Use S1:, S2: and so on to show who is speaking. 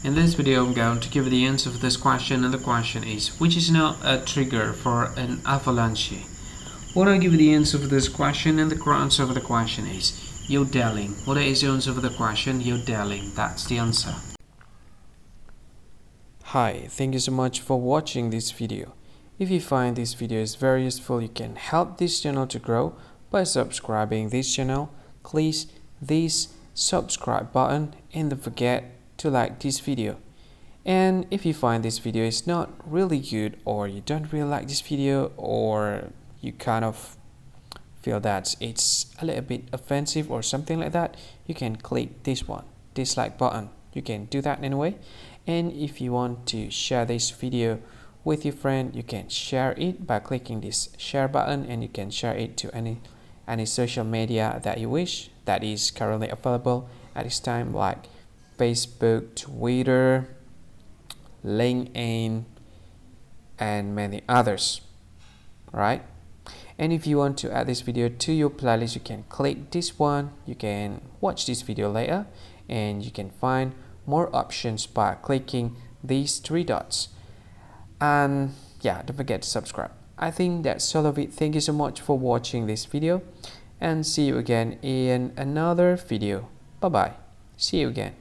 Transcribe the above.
S1: In this video, I'm going to give you the answer for this question, and the question is, which is not a trigger for an avalanche? When I give you the answer for this question, and the answer for the question is yodeling. What is the answer for the question? Yodeling. That's the answer.
S2: Hi, thank you so much for watching this video. If you find this video is very useful, you can help this channel to grow by subscribing this channel. Click this subscribe button and don't forget to like this video. And if you find this video is not really good, or you don't really like this video, or you kind of feel that it's a little bit offensive or something like that, you can click this one, dislike button. You can do that anyway. And if you want to share this video with your friend, you can share it by clicking this share button, and you can share it to any social media that you wish that is currently available at this time, like Facebook, Twitter, LinkedIn, and many others, right? And if you want to add this video to your playlist, you can click this one. You can watch this video later, and you can find more options by clicking these three dots. And yeah, don't forget to subscribe. I think that's all of it. Thank you so much for watching this video, and see you again in another video. Bye bye. See you again.